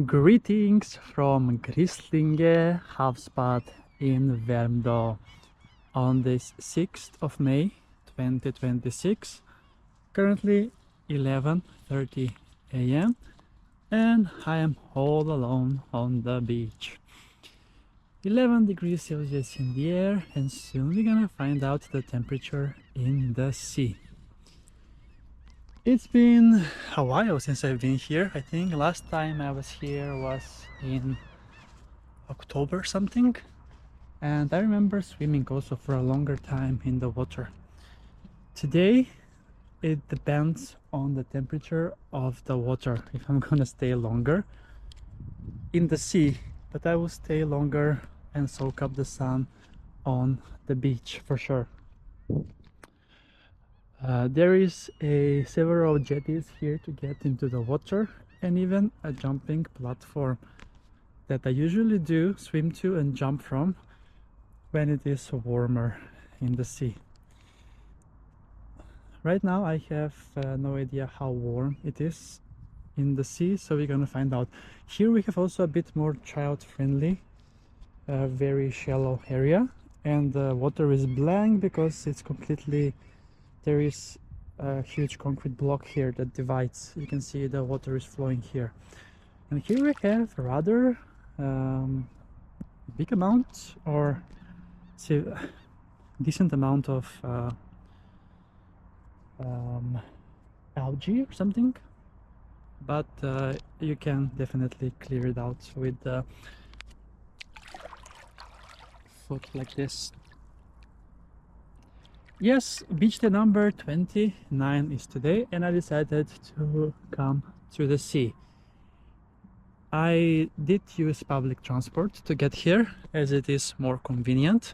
Greetings from Grisslinge Havsbad in Värmdö on this 6th of May 2026. Currently 11:30 a.m. and I am all alone on the beach. 11 degrees Celsius in the air, and soon we're gonna find out the temperature in the sea. It's been a while since I've been here. I think last time I was here was in October something, and I remember swimming also for a longer time in the water. Today it depends on the temperature of the water if I'm gonna stay longer in the sea, but I will stay longer and soak up the sun on the beach for sure. There is several jetties here to get into the water, and even a jumping platform that I usually do swim to and jump from when it is warmer in the sea. Right now I have no idea how warm it is in the sea, so we're gonna find out. Here we have also a bit more child-friendly, very shallow area, and the water is blank because it's completely, there is a huge concrete block here that divides. You can see the water is flowing here, and here we have a rather big amount, or say decent amount of algae or something, but you can definitely clear it out with the foot like this. Yes, beach day number 29 is today, and I decided to come to the sea. I did use public transport to get here as it is more convenient,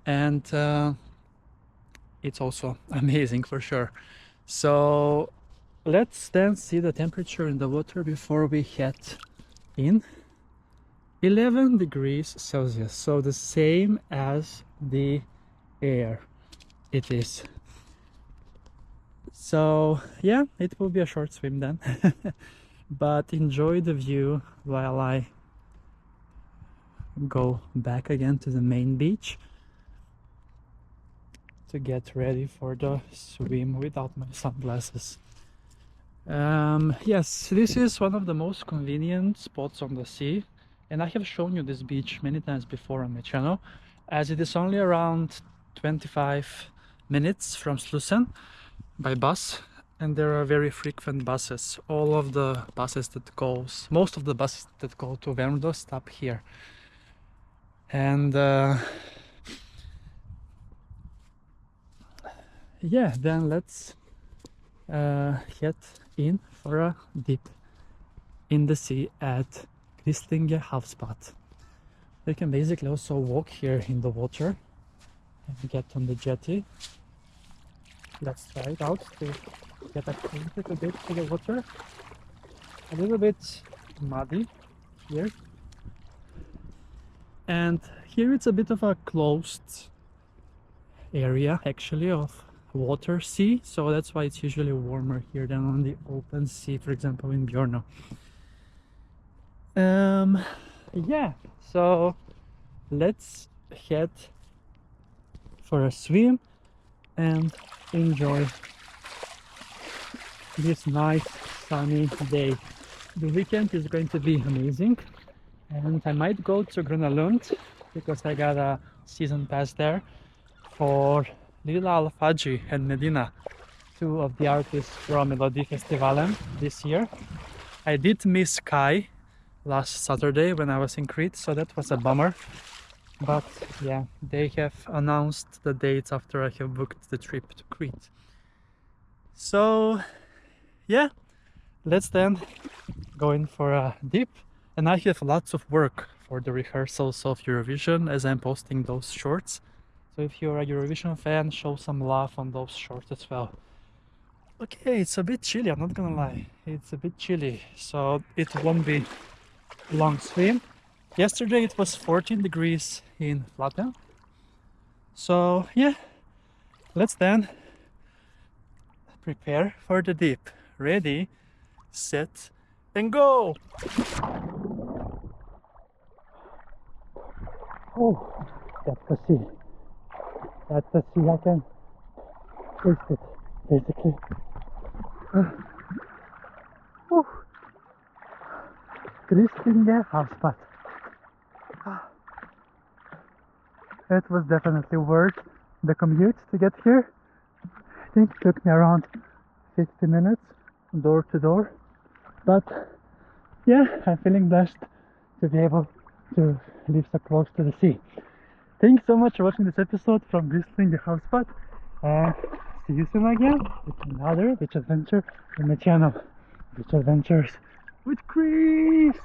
and it's also amazing for sure. So let's then see the temperature in the water before we head in. 11 degrees Celsius, so the same as the air it is. So yeah, it will be a short swim then. But enjoy the view while I go back again to the main beach to get ready for the swim without my sunglasses. Yes, this is one of the most convenient spots on the sea, and I have shown you this beach many times before on my channel, as it is only around 25 minutes from Slussen by bus, and there are very frequent buses. All of the buses that goes, most of the buses that go to Värmdö stop here. And yeah, then let's head in for a dip in the sea at Grisslinge Havsbad. You can basically also walk here in the water and get on the jetty. Let's try it out to get acquainted a bit to the water. A little bit muddy here, and here it's a bit of a closed area actually of water sea, so that's why it's usually warmer here than on the open sea, for example in Värmdö. Yeah, so let's head for a swim and enjoy this nice sunny day. The weekend is going to be amazing, and I might go to Grönalund because I got a season pass there for Lila Alfaji and Medina, two of the artists from Melodifestivalen this year. I did miss Kai last Saturday when I was in Crete, so that was a bummer. But yeah, they have announced the dates after I have booked the trip to Crete. So yeah, let's then go in for a dip. And I have lots of work for the rehearsals of Eurovision as I'm posting those shorts. So if you're a Eurovision fan, show some love on those shorts as well. Okay, it's a bit chilly, I'm not gonna lie. It's a bit chilly, so it won't be long swim. Yesterday it was 14 degrees in Flatten. So yeah, let's then prepare for the dip. Ready, set, and go! Oh, that's the sea. That's the sea. I can taste it, basically. Oh, Grisslinge Havsbad. It was definitely worth the commute to get here. I think it took me around 50 minutes door to door. But yeah, I'm feeling blessed to be able to live so close to the sea. Thanks so much for watching this episode from Grisslinge Havsbad, and see you soon again with another beach adventure on my channel, Beach Adventures with Chris.